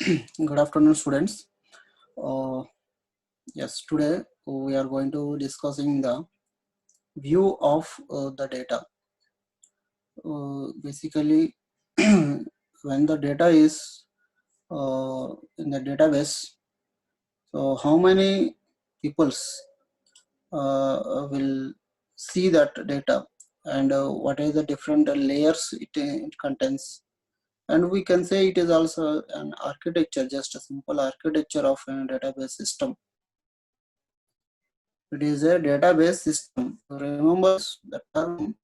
Good afternoon, students. Uh, yes, today we are going to discussing the view of the data. Basically, when the data is in the database, so how many peoples will see that data, and what is the different layers it contains. And we can say it is also an architecture, just a simple architecture of a database system. It is a database system. Remember the term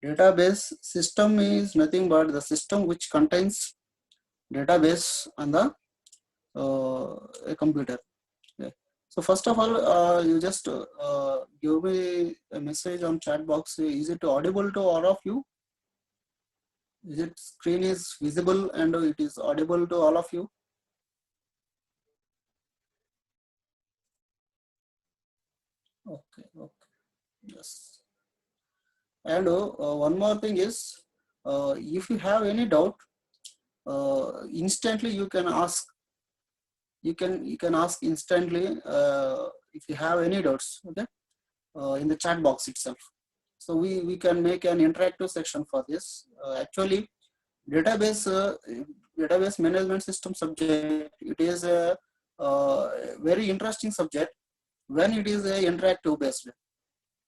database system is nothing but the system which contains database on the a computer. Okay. So first of all, you just give me a message on chat box. Is it audible to all of you? Is it screen is visible and it is audible to all of you? Okay, okay, yes. And one more thing is, if you have any doubt, instantly you can ask. You can ask instantly if you have any doubts. Okay, in the chat box itself. So we can make an interactive section for this. Actually, database database management system subject. It is a very interesting subject when it is a interactive based.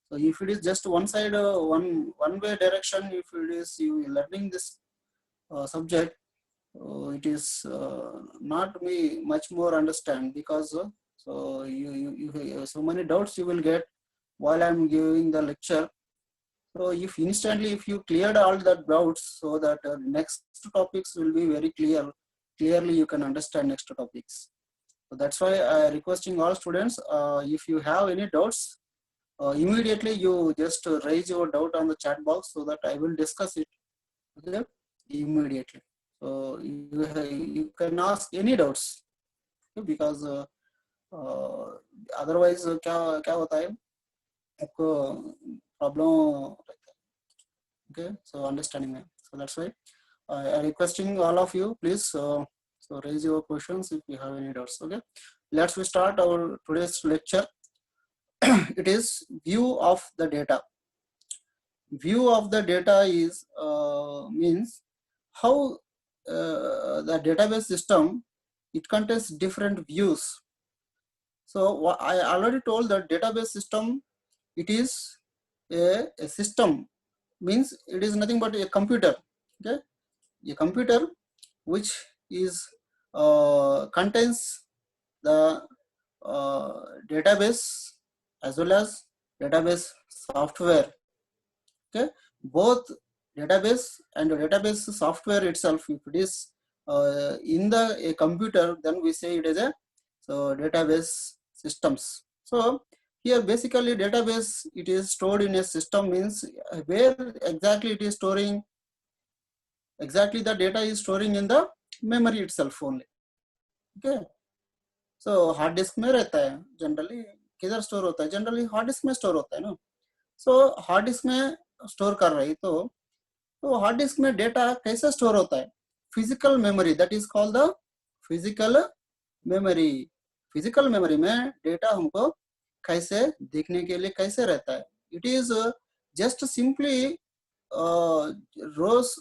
So if it is just one side, one way direction, if it is you learning this subject, it is not me much more understand, because so you so many doubts you will get while I'm giving the lecture. So if instantly if you cleared all the doubts, so that next topics will be very clearly you can understand next topics. So that's why I requesting all students, if you have any doubts, immediately you just raise your doubt on the chat box, so that I will discuss it, okay, immediately. So you can ask any doubts, okay, because otherwise क्या होता है आपको problem, okay, so understanding that. So that's why I requesting all of you, please, so raise your questions if you have any doubts. Okay, let's we start our today's lecture. It is view of the data. View of the data is means how the database system, it contains different views. So I already told that database system, it is a system, means it is nothing but a computer. Okay, a computer which is contains the database as well as database software. Okay, both database and the database software itself, if it is in the a computer, then we say it is a so database systems. So here basically database, it is stored in a system, means where exactly it is storing, exactly the data is storing in the memory itself only. Okay, so hard disk में रहता है generally, किधर store होता है, generally hard disk में store होता है ना. सो हार्ड डिस्क में स्टोर कर रही, तो हार्ड डिस्क में डेटा कैसे स्टोर होता है, physical memory, that is called the physical memory. Physical memory में डेटा हमको कैसे देखने के लिए कैसे रहता है, it is just simply rows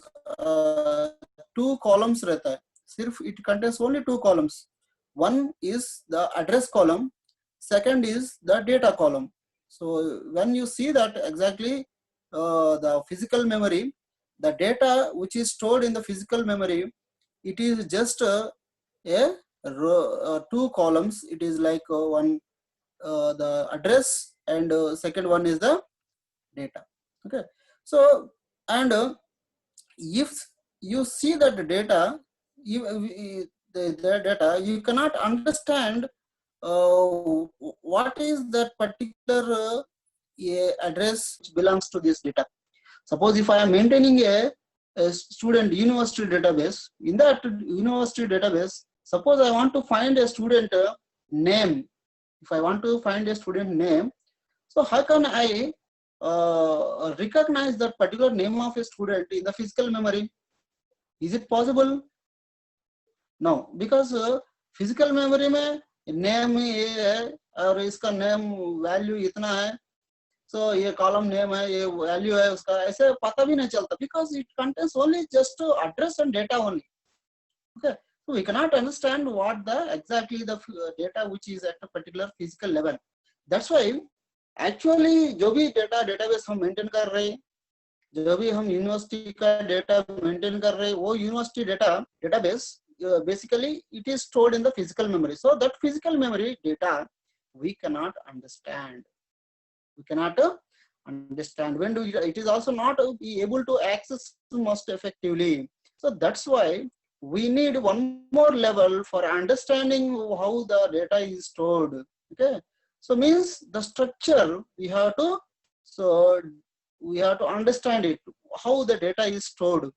two columns रहता है, सिर्फ it contains only two columns. One is the address column, second is the data column. So when you see that exactly the physical memory, the data which is stored in the physical memory, it is just a row, two columns. It is like one the address, and second one is the data. Okay, so and if you see that the data, the data, you cannot understand what is that particular address which belongs to this data. Suppose if I am maintaining a student university database, in that university database, suppose I want to find a student name. If I want to find a student name, so how can I recognize that particular name of a student in the physical memory? Is it possible? No because physical memory में name ये है और इसका name value इतना है, सो ये column name है, ये वैल्यू है उसका, ऐसे पता भी नहीं चलता because it contains only just address and data only. Okay, so we cannot understand what the exactly the data which is at a particular physical level. That's why actually जो भी डेटा डेटाबेस हम maintain कर रहे हैं, जो भी हम university का डेटा मेंटेन कर रहे हैं, वो university data database basically it is stored in the physical memory. So that physical memory data we cannot understand. We cannot understand. When do it is also not be able to access most effectively. So that's why we need one more level for understanding how the data is stored. Okay, so means the structure we have to, so we have to understand it, how the data is stored.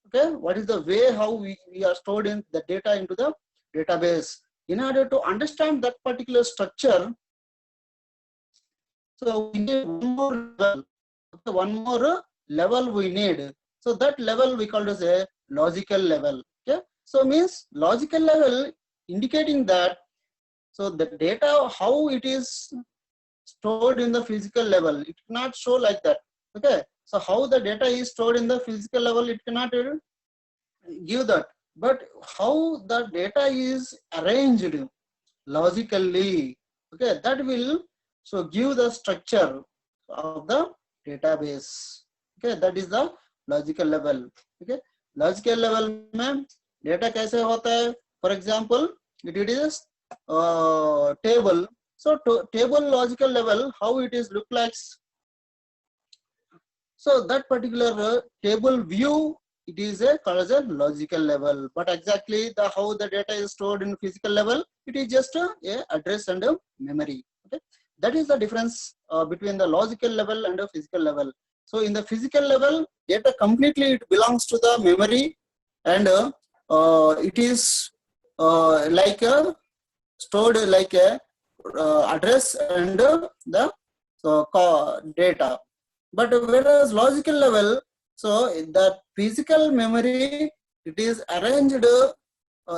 Okay, what is the way how we are stored in the data into the database. In order to understand that particular structure, so we need one more level. Okay, one more level we need. So that level we call as a logical level. Okay, so means logical level indicating that, so the data how it is stored in the physical level, it cannot show like that. Okay, so how the data is stored in the physical level, it cannot give that, but how the data is arranged logically, okay, that will so give the structure of the database. Okay, that is the logical level. Okay, logical level में data कैसे होता है? For example, it is table. So table logical level, how it is look like. So that particular table view, it is called as a logical level. But exactly the how the data is stored in physical level, it is just a address and a memory. Okay, that is the difference between the logical level and the physical level. So in the physical level, data completely it belongs to the memory, and it is like a stored like a address and the data. But whereas logical level, so the physical memory, it is arranged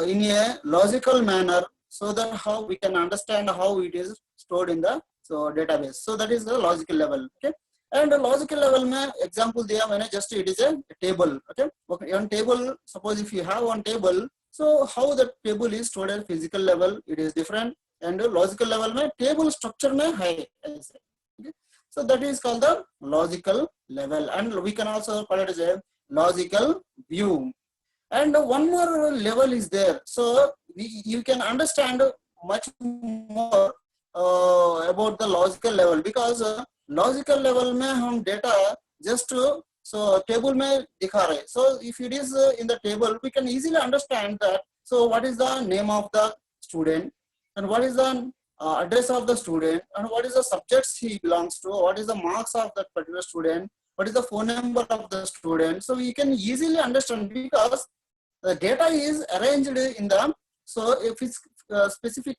in a logical manner, so that how we can understand how it is stored in the database. So that is the logical level. Okay, and the logical level mein example diya maine, just it is a table. Okay, on table, suppose if you have one table, so how the table is stored at physical level, it is different, and the logical level mein table structure mein hai. Okay, so that is called the logical level, and we can also call it as a logical view. And one more level is there, so you can understand much more about the logical level, because logical level में हम data just so table में दिखा रहे. So if it is in the table, we can easily understand that. So what is the name of the student, and what is the address of the student, and what is the subjects he belongs to, what is the marks of that particular student, what is the phone number of the student. So we can easily understand, because the data is arranged in the, so if it's specific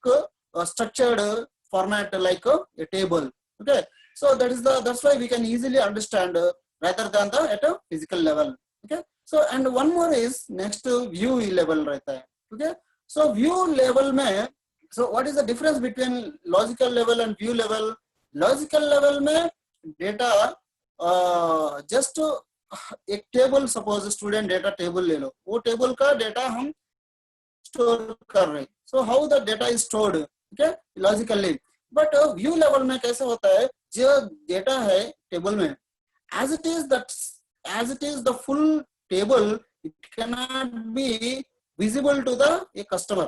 structured format like a table. Okay, so that's why we can easily understand rather than the at a physical level. Okay, so and one more is next view level रहता है. Okay, so view level में, so what is the difference between logical level and view level? Logical level में data just एक table, suppose student data table ले लो, वो table का data हम store कर रहे हैं. So how the data is stored, okay, logically. But view level में कैसे होता है, जो डेटा है टेबल में as it is the full table, it cannot be visible to the customer.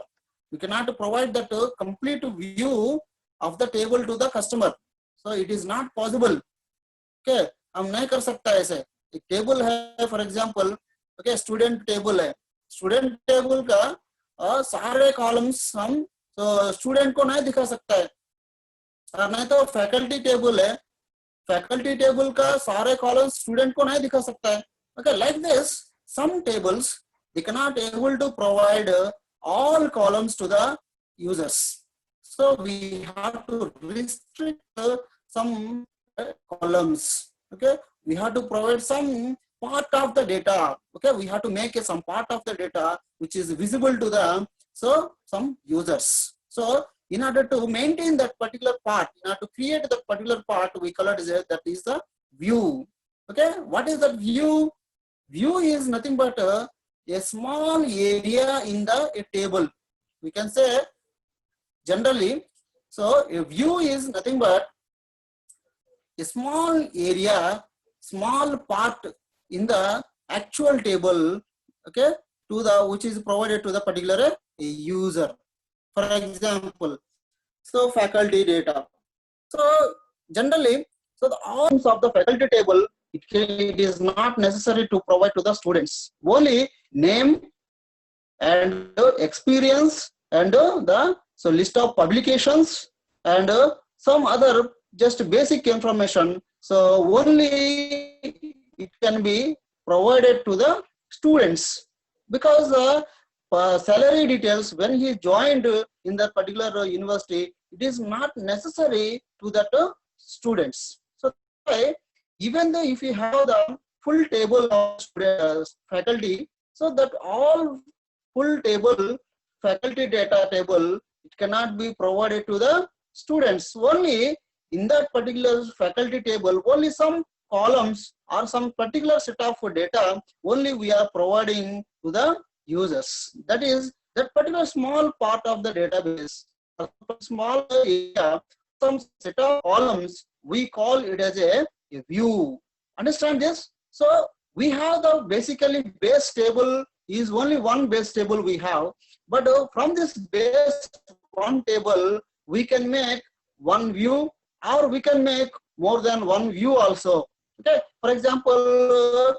We cannot provide that complete view of the table to the customer, so it is not possible. Okay, हम नहीं कर सकता ऐसे. एक table है for example, okay, student table है, student table का सारे कॉलम्स हम तो स्टूडेंट को नहीं दिखा सकता है. नहीं तो फैकल्टी टेबल है, फैकल्टी टेबल का सारे कॉलम्स स्टूडेंट को नहीं दिखा सकता है. Okay, like this some tables they cannot able to provide all columns to the users, so we have to restrict some columns. Okay, we have to provide some part of the data. Okay, we have to make some part of the data which is visible to the some users. So in order to maintain that particular part, in order to create that particular part, we call it as that is the view. Okay, what is the view? View is nothing but a small area in a table. We can say generally. So a view is nothing but a small area, small part in the actual table, okay, to the which is provided to the particular user. For example, so faculty data. So generally, so the all of the faculty table, it is not necessary to provide to the students. Only name and experience and the list of publications and some other just basic information. So only it can be provided to the students, because salary details when he joined in that particular university, it is not necessary to that students. So even though if you have the full table of faculty, so that all full table faculty data table, it cannot be provided to the students. Only in that particular faculty table, only some columns or some particular set of data only we are providing to the users. That is that particular small part of the database, small area, some set of columns, we call it as a view. Understand this? So we have the basically base table is only one base table we have, but from this base one table we can make one view, or we can make more than one view also. Okay, for example,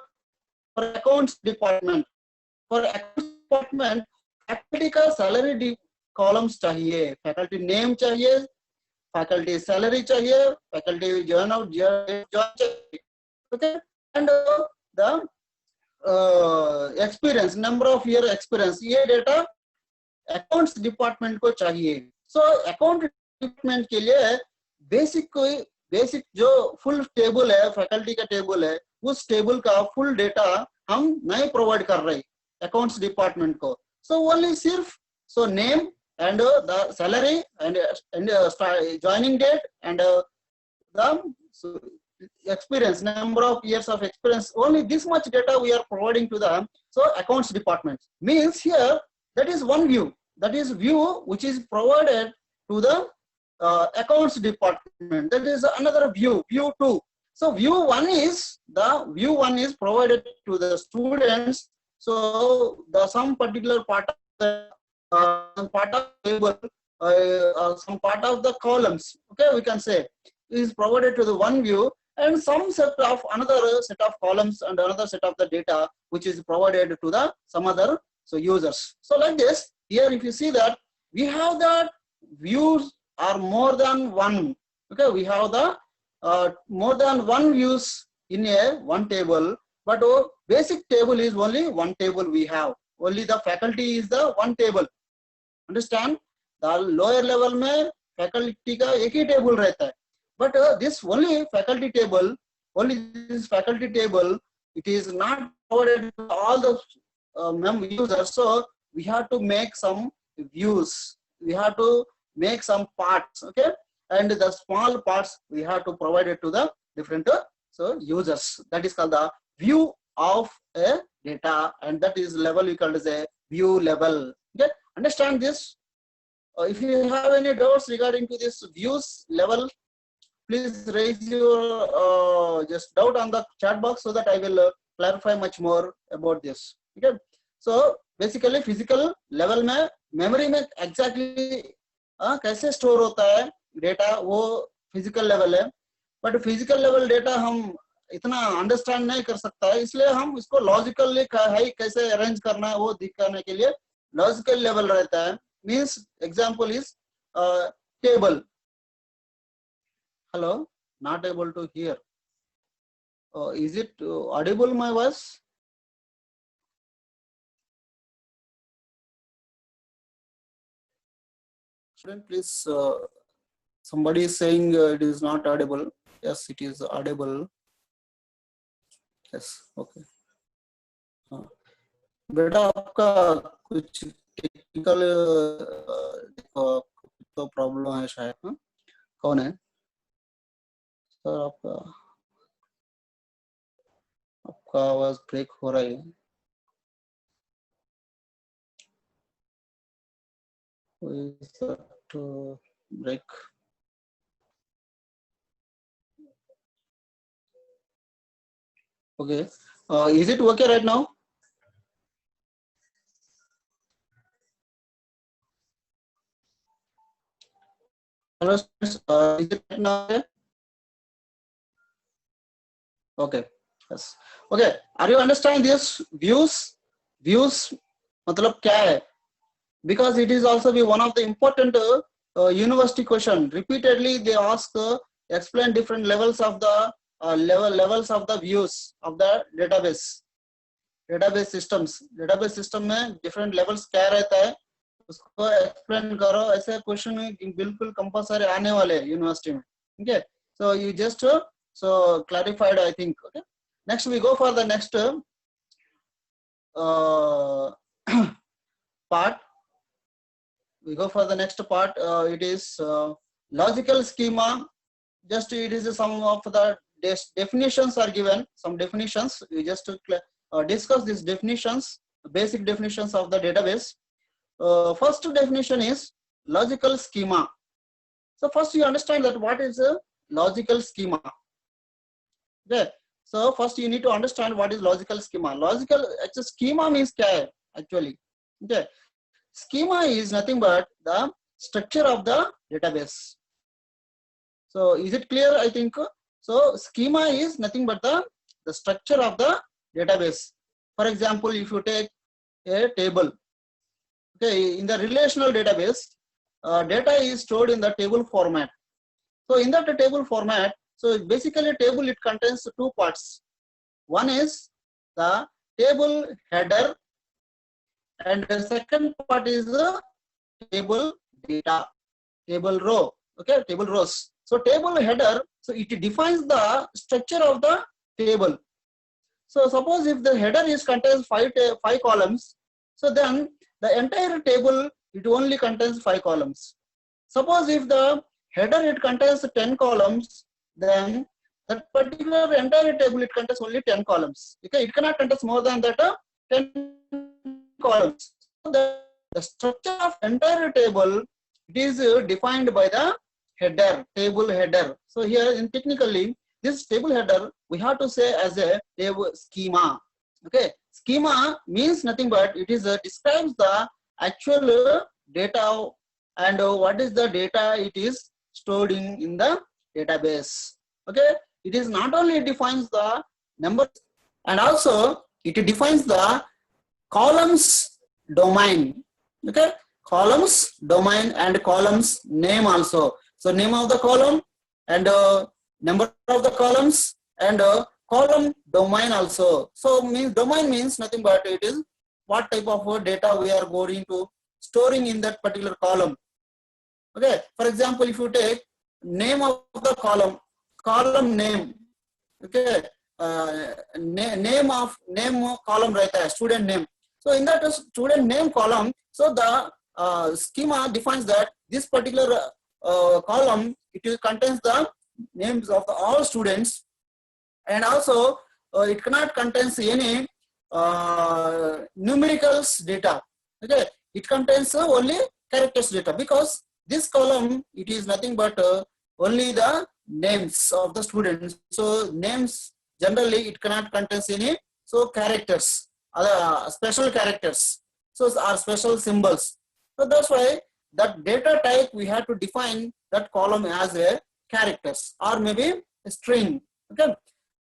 for accounts department, faculty का salary columns चाहिए, faculty name चाहिए, faculty salary चाहिए, faculty join चाहिए. Okay, and the experience, number of year experience, ये data accounts department को चाहिए. So account department के लिए बेसिक जो फुल टेबल है, फैकल्टी का टेबल है, उस टेबल का फुल डेटा हम नहीं प्रोवाइड कर रहे अकाउंट्स डिपार्टमेंट को. सो ओनली सिर्फ so name and the salary and joining date and the experience, number of years of experience, only this much data we are providing to the accounts department. Means here that is one view, that is view which is provided to the accounts department. That is another view, view 2. So view 1 is provided to the students. So the some particular part of the table, some part of the columns, okay, we can say is provided to the one view, and some set of another set of columns and another set of the data which is provided to the some other users. So like this, here if you see that we have that views are more than one. Okay, we have the more than one views in a one table, but basic table is only one table we have. Only the faculty is the one table. Understand? The lower level में faculty का एक ही table रहता है. But this only faculty table, it is not provided to all the users. So we have to make some views. We have to make some parts, okay, and the small parts we have to provide it to the different users. That is called the view of a data, and that is level we call as a view level. Okay, understand this? If you have any doubts regarding to this views level, please raise your just doubt on the chat box so that I will clarify much more about this. Okay, so basically physical level में memory में exactly कैसे store होता है data, वो physical level है, but physical level data हम इतना understand नहीं कर सकता है, इसलिए हम इसको लॉजिकली कैसे अरेंज करना है वो दिखाने के लिए लॉजिकल लेवल रहता है. Means example is table. Hello, not able to hear. Is it audible my voice? Please, somebody is saying it is not audible. Yes, it is audible. yes, okay. हाँ, बेटा आपका कुछ टेक्निकल तो problem है शायद। हाँ, कौन है सर? आपका आपका आवाज ब्रेक हो रहा है। to break. Okay, is it okay right now? Hello, is it right now? Okay, yes. Okay, are you understanding this views? Views, मतलब क्या है? Because it is also be one of the important university question. Repeatedly they ask explain different levels of the levels of the views of the database. Database system में different levels क्या रहता है उसको explain करो। ऐसे question बिल्कुल compulsory आने वाले university में। Okay, so you just so clarified I think. Okay, next we go for the next part. We go for the next part. It is logical schema. Just it is some of the definitions are given. Some definitions we just discuss these definitions, basic definitions of the database. First definition is logical schema. So first you understand that what is a logical schema. Okay. So first you need to understand what is logical schema. Logical schema means kya hai actually. Okay. Schema is nothing but the structure of the database. So is it clear? I think so. Schema is nothing but the structure of the database. For example, if you take a table, okay, in the relational database, data is stored in the table format. So in that table format, so basically a table it contains two parts. One is the table header, and the second part is the table data, table row. Okay, table rows. So table header, so it defines the structure of the table. So suppose if the header is contains five columns, so then the entire table it only contains 5 columns. Suppose if the header it contains 10 columns, then that particular entire table it contains only 10 columns. Okay, it cannot contain more than that 10 columns. So the structure of entire table it is defined by the header, table header. So here in technically this table header we have to say as a table schema. Okay, schema means nothing but it is describes the actual data and what is the data it is stored in the database. Okay, it is not only defines the number and also it defines the columns domain. Okay, columns domain and columns name also. So name of the column and number of the columns and column domain also. So means domain means nothing but it is what type of data we are going to storing in that particular column. Okay, for example, if you take name of the column name, okay, name column right there, student name. So in that student name column, so the schema defines that this particular column it contains the names of the all students, and also it cannot contains any numericals data. Okay, it contains only characters data because this column it is nothing but only the names of the students. So names generally it cannot contains any so characters, other special characters, so are special symbols. So that's why that data type we have to define that column as a characters or maybe a string. Okay,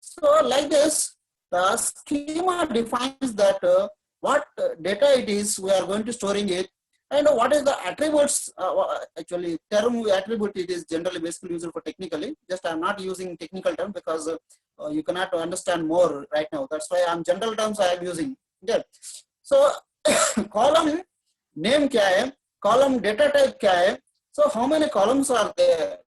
so like this the schema defines that what data it is we are going to storing it, and what is the attributes. Actually term attribute it is generally basically used for technically, just I am not using technical term because you cannot understand more right now, that's why I'm general terms I am using. Okay, so column name kya hai, column data type kya hai, so how many columns are there,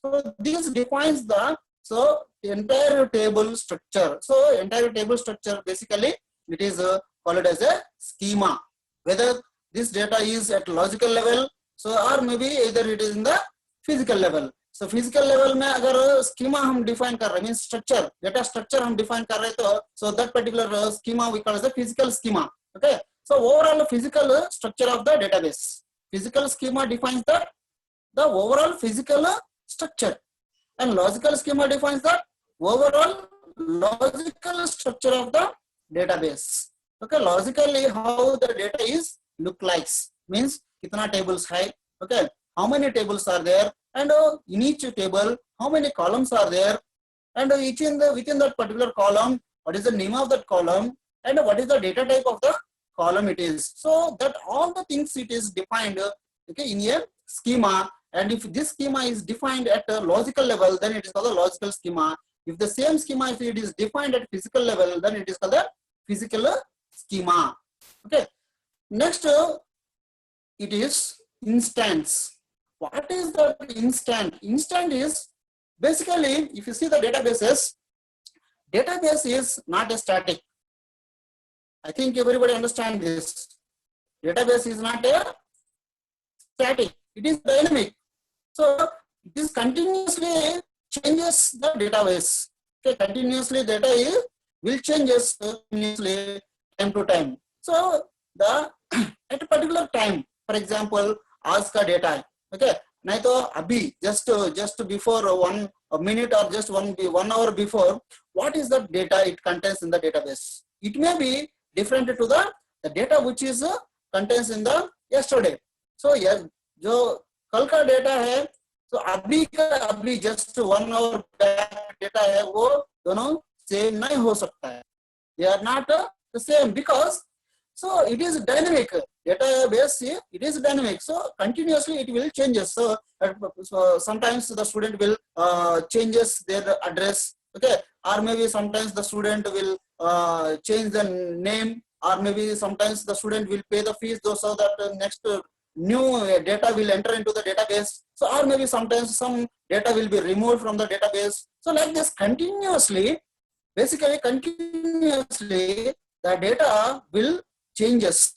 so this defines the So entire table structure. So entire table structure basically it is called as a schema. Whether this data is at logical level, so or maybe either it is in the physical level. So physical level में अगर schema हम define कर रहे हैं, means structure, data structure हम define कर रहे हैं तो so that particular schema we call as the physical schema. Okay. So overall physical structure of the database. Physical schema defines the overall physical structure, and logical schema defines the overall logical structure of the database. Okay, logically how the data is look like means kitna tables hai, okay, how many tables are there, and in each table how many columns are there, and within that particular column what is the name of that column, and what is the data type of the column it is. So that all the things it is defined, okay, in a schema. And if this schema is defined at a logical level, then it is called a logical schema. If the same schema, if it is defined at physical level, then it is called a physical schema. Okay. Next, it is instance. What is the instant? Instant is basically, if you see the databases, database is not a static. I think everybody understands this. Database is not a static. It is dynamic. So this continuously changes the database. Okay, continuously data will changes continuously time to time. So the at a particular time, for example, आज का data है, okay, नहीं तो अभी just before 1 minute or just 1 hour before, what is the data it contains in the database? It may be different to the data which is contains in the yesterday. So yes, जो कल का data है तो अभी का अभी just 1 hour back data है वो दोनों सेम नहीं हो सकता है. They are not the same because so it is dynamic. Database it is dynamic. So continuously it will changes. So sometimes the student will changes their address. Okay, or maybe sometimes the student will change the name, or maybe sometimes the student will pay the fees so that next new data will enter into the database. So or maybe sometimes some data will be removed from the database. So like this continuously, basically continuously the data will changes.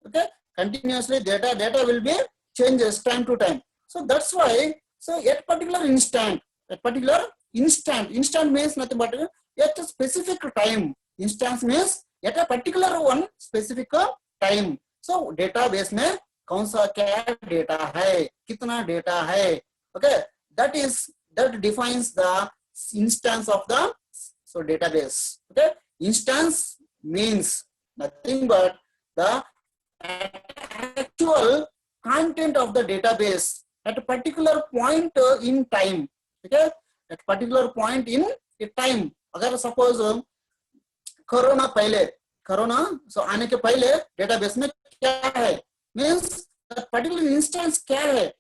Okay, continuously data will be changes time to time. So that's why, so at particular instant means nothing but at a specific time. Instance means at a particular one specific time. So database में कौन सा क्या data है, कितना data है, okay, that defines the instance of the database. Okay, instance means nothing but the actual content of the database at a particular point in time. Okay, at particular point in time. अगर suppose corona so आने के पहले database में क्या है, means that particular instance क्या है,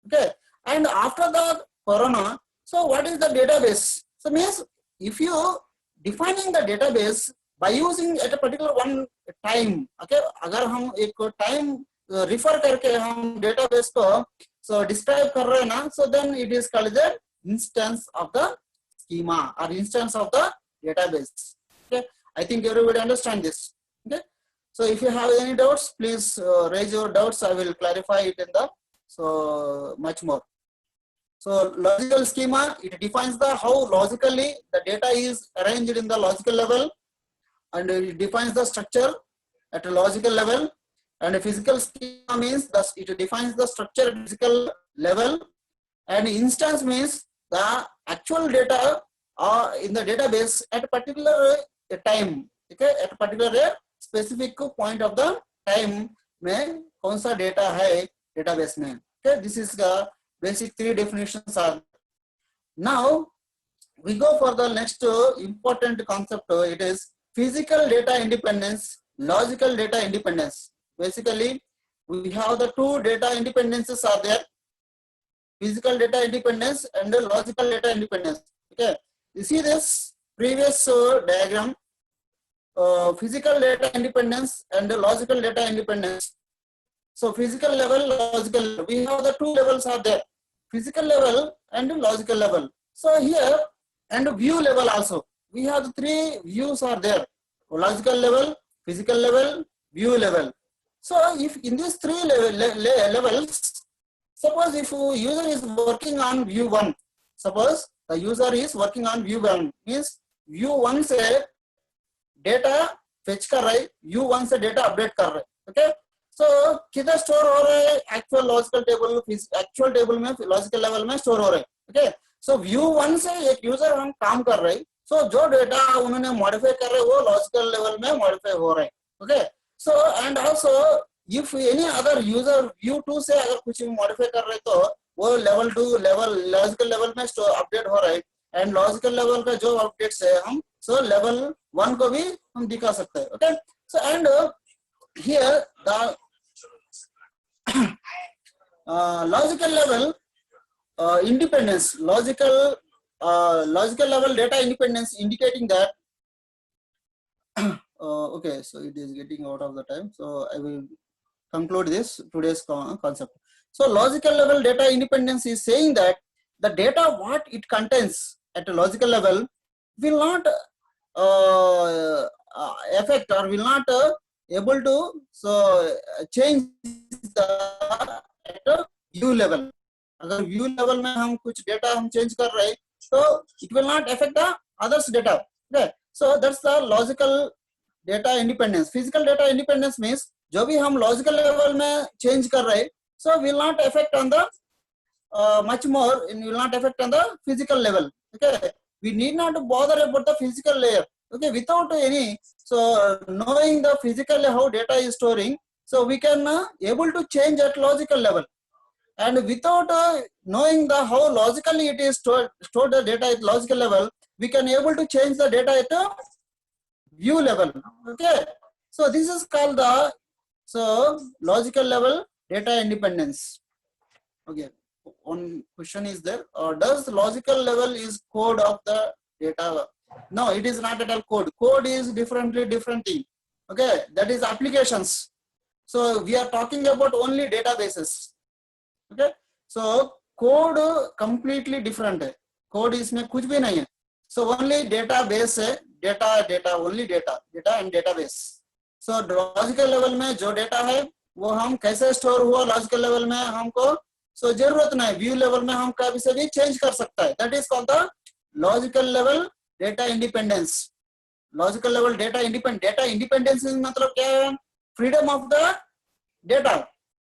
okay, and after the corona, so what is the database? So means if you defining the database by using at a particular one time, okay, अगर हम एक time refer करके हम database को so describe कर रहे हैं ना, so then it is called the instance of the schema or instance of the database. Okay, I think everybody understand this. Okay. So if you have any doubts, please raise your doubts. I will clarify it in the so much more. So logical schema, it defines the how logically the data is arranged in the logical level, and it defines the structure at a logical level. And a physical schema means that it defines the structure at physical level, and instance means the actual data in the database at a particular time. Okay, at a particular specific point of the time में कौन सा data है database में. Okay, this is the basic 3 definitions are. Now we go for the next important concept. It is physical data independence, logical data independence. Basically, we have the 2 data independences are there: physical data independence and the logical data independence. Okay, you see this previous diagram. Physical data independence and the logical data independence. So physical level, logical level. We have the 2 levels are there: physical level and logical level. So here and view level also. We have three views are there: logical level, physical level, view level. So if in these three levels, suppose if user is working on view 1, suppose the user is working on view 1, means view 1 से data fetch कर रहे, view 1 से data update कर रहे, okay. सो किधर store हो रहे हैं? Actual logical table, actual table में लॉजिकल लेवल में स्टोर हो रहे हैं, ओके. सो व्यू 1 से एक यूजर हम काम कर रहे हैं, सो जो डेटा उन्होंने मॉडिफाई कर रहे हैं वो लॉजिकल लेवल में मॉडिफाई हो रहे हैं, okay. So and also if any other user view 2 से अगर कुछ मॉडिफाई कर रहे तो वो लेवल 2 लेवल लॉजिकल लेवल में अपडेट हो रहा है, एंड लॉजिकल लेवल का जो अपडेट्स है हम सो लेवल 1 को भी हम दिखा सकते हैं, okay. So and here the logical level independence, logical level data independence, indicating that okay, so it is getting out of the time, so I will conclude this today's concept. So logical level data independence is saying that the data what it contains at a logical level will not affect or will not able to change the at a view level. अगर view level में हम कुछ data हम change कर रहे तो it will not affect the others data, okay. So that's the logical data independence. Physical data independence means जो भी हम logical level में change कर रहे so will not affect on the much more, it will not affect on the physical level, okay. We need not bother about the physical layer, okay, without any knowing the physically how data is storing, so we can able to change at logical level, and without knowing the how logically it is stored the data at logical level, we can able to change the data at a view level, okay. So this is called the logical level data independence, okay. One question is there, does logical level is code of the data? No, it is not at all code. Code is different thing, okay. That is applications. So we are talking about only databases, okay. So code completely different है, code इसमें कुछ भी नहीं है. So only database है, data only data and database. So logical level में जो data है वो हम कैसे store हुआ logical level में हमको जरूरत नहीं, view level में हम कभी से भी change कर सकता है. That is called the logical level data independence. Logical level data independence मतलब क्या है? Freedom of the data.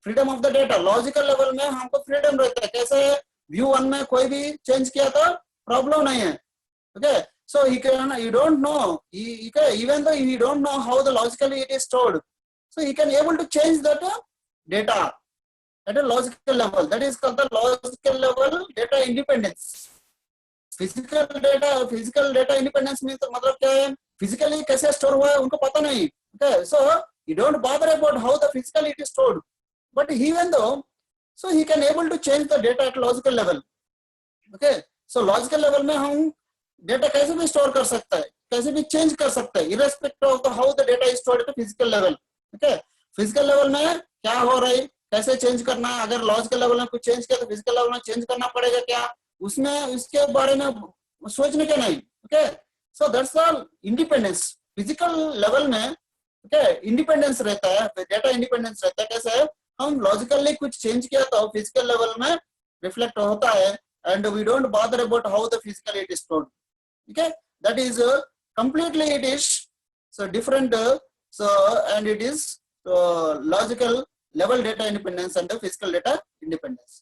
Freedom of the data. Logical level में हमको फ्रीडम रहता है, कैसे व्यू 1 में कोई भी चेंज किया तो प्रॉब्लम नहीं है, okay. So he can, you don't know, even though he don't know how the logically it is stored, so he can able to change that data at a logical level. That is called the logical level data independence. Physical data independence में तो मतलब क्या है, physically कैसे store हुआ है उनको पता नहीं, okay. So you don't bother about how the physically it is stored, but even though so he can able to change the data at logical level, okay. So logical level में हम data कैसे भी store कर सकता है, कैसे भी change कर सकता है, irrespective of the how the data is stored at physical level, okay. Physical level में क्या हो रहा है, कैसे change करना है, अगर logical level में कुछ change किया तो physical level में change करना पड़ेगा क्या, उसमें उसके बारे में सोचने के नहीं, okay. So that's the independence. Physical level में okay independence रहता है, data independence रहता है. कैसे है, हम लॉजिकली कुछ चेंज किया तो फिजिकल लेवल में रिफ्लेक्ट होता है, and we don't bother about how the physical it is stored, okay. That is completely it is so different, so and it is logical level data independence and the physical data independence,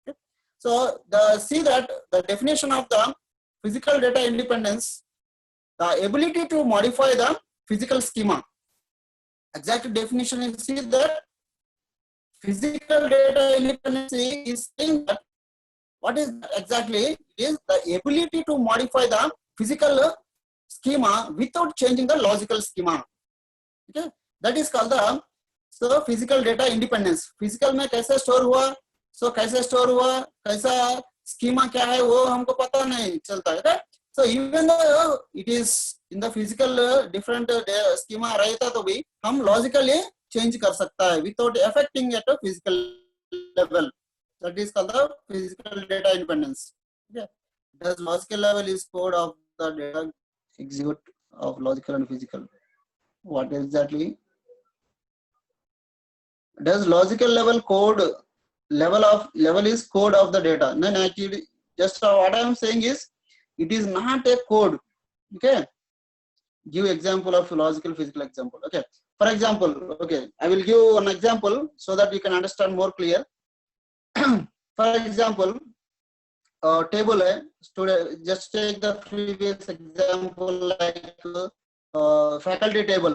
okay. So see that the definition of the physical data independence, the ability to modify the physical schema. Exact definition is, see that physical data independence is saying that what is exactly, it is the ability to modify the physical schema without changing the logical schema, okay. That is called the physical data independence. Physical में कैसे store हुआ, कैसे store हुआ, कैसा schema क्या है वो हमको पता नहीं चलता है, so even though it is in the physical different schema रहता तो भी हम logically change कर सकता है without affecting at a physical level. That is called the physical data independence, okay. Does logical level is code of the data execute of logical and physical? What exactly? Does logical level code level is code of the data? No, actually, just what I am saying is, it is not a code. Okay. Give example of logical physical example. Okay. For example, okay, I will give an example so that you can understand more clear. For example, table है, student, just take the previous example like faculty table.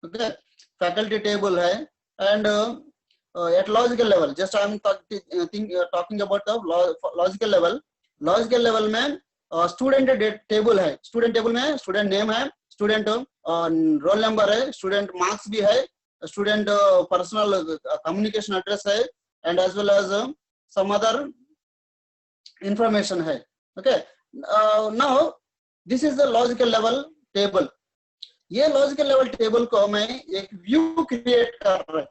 Okay, faculty table है, and at logical level, just I am talking about the logical level. Logical level में student table है, student table में student name है, student roll number है, student marks भी है, student personal communication address है, and as well as some other information है. Okay, now this is the logical level table. ये logical level table को मैं एक view create कर रहा हूँ.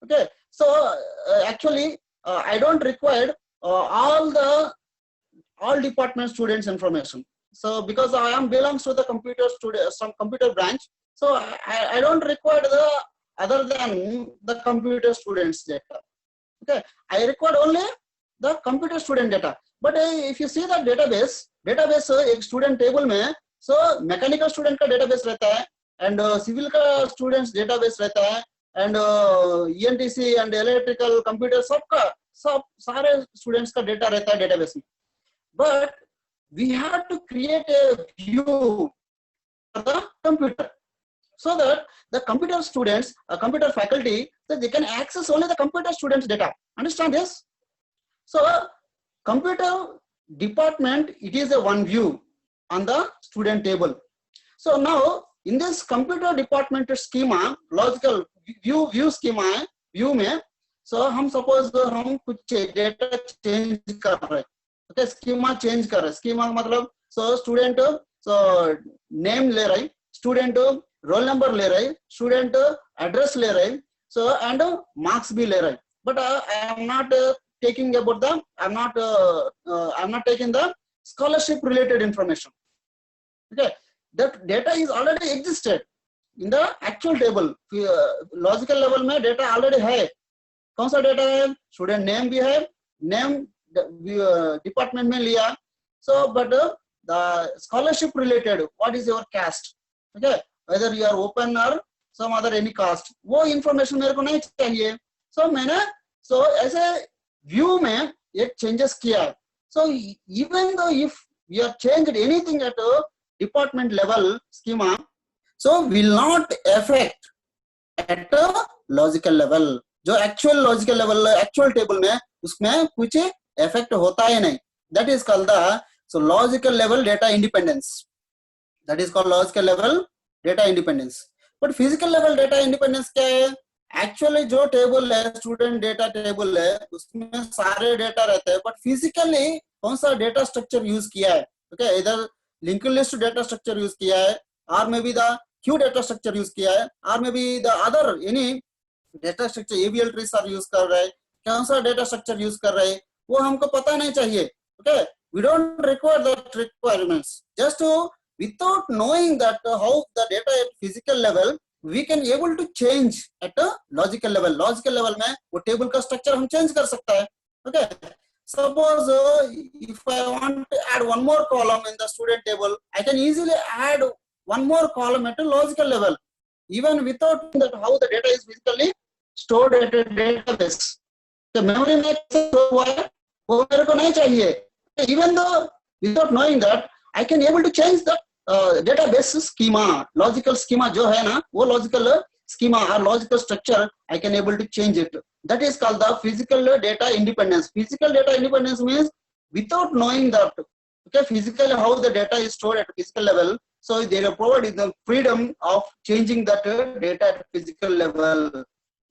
Okay, so actually I don't require all department students information. So because I am belongs to the computer student, some computer branch, so I don't require the other than the computer students data. Okay, I require only the computer student data. But if you see the database एक student table में, so mechanical student का database रहता है, and civil का students database रहता है, and ENTC and electrical computer सब सारे students का data रहता है database में. But we have to create a view for the computer so that the computer students, computer faculty, so they can access only the computer students data. Understand this? So computer department, it is a one view on the student table. So now in this computer department schema, logical view schema है, view में, so हम suppose हम कुछ data change कर रहे हैं. Okay, schema change कर रहे हैं. Schema मतलब so student so name ले रहे, student roll number ले रहे, student address ले रहे, so and marks भी ले रहे. But I am not taking about the, I'm not taking the scholarship related information. Okay, that data is already existed in the actual table. Logical level में data already है. कौन सा data है? Student name भी है, name department में लिया. So but the scholarship related, what is your caste? Okay, whether you are open or some other any caste, वो information मेरे को नहीं चाहिए. So मैंने so ऐसे view में एक changes किया. So even though if you have changed anything at a department level schema, so will not affect at a logical level. जो actual logical level, actual table में उसमें कुछ effect होता है नहीं. That is called the so logical level data independence. That is called logical level data independence. But physical level data independence क्या है? Actually जो table है, student data table है, उसमें सारे data रहते हैं. But physically कौन सा data structure use किया है? Okay, either linked list data structure use किया है, or maybe the queue data structure use किया है, or maybe the other any data structure ABL trees are use कर रहे हैं, कौन सा data structure use कर रहे हैं, वो हमको पता नहीं चाहिए. Okay, we don't require that requirements. Just to without knowing that how the data at physical level, we can able to change at a logical level. Logical level में वो table का structure हम change कर सकता है. Okay, suppose if I want to add one more column in the student table, I can easily add one more column at a logical level, even without that how the data is physically stored at a database. The memory में store हुआ है, वो मेरे को नहीं चाहिए. Even though without knowing that, I can able to change the database schema, logical schema जो है ना, वो logical schema or logical structure, I can able to change it. That is called the physical data independence. Physical data independence means without knowing that, okay, physically how the data is stored at physical level, so they are provided the freedom of changing that data at physical level.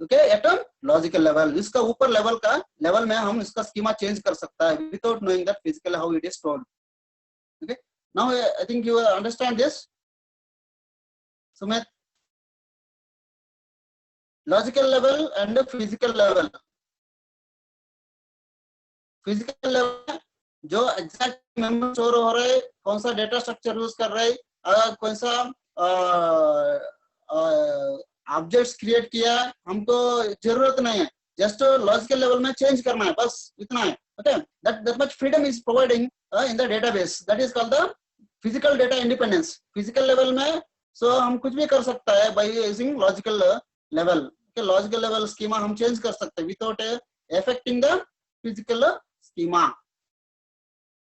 Okay, at a logical level. इसका ऊपर level का level में हम इसका schema change कर सकता है without knowing that physically how it is stored. Okay, now I think you understand this. Sumit, logical level and physical level. Physical level जो एग्जैक्ट मेमोरी स्टोर हो रहा है, कौन सा डेटा स्ट्रक्चर यूज कर रहा है, कौन सा ऑब्जेक्ट्स क्रिएट किया, हमको जरूरत नहीं है, जस्ट लॉजिकल लेवल में चेंज करना है, बस इतना है. Okay, that much freedom is providing in the database, that is called the physical data independence. Physical level में सो हम कुछ भी कर सकता है by using logical level. Logical level schema हम चेंज कर सकते हैं without affecting the physical schema.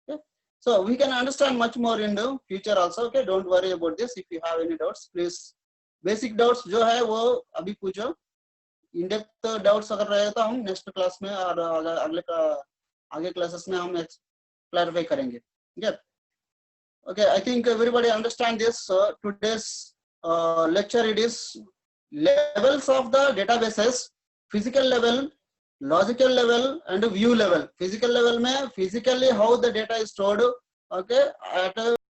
Okay, so we can understand much more in the future also. Okay, don't worry about this. If you have any doubts, please basic doubts जो है वो अभी पूछो. in depth doubts अगर रहे तो हम next class में और आगे क्लासेस में हम क्लैरिफाई करेंगे. Okay, I think everybody understand this. Today's lecture, it is levels of the databases: physical level, logical level and view level. Physical level में physically how the data is stored, okay, at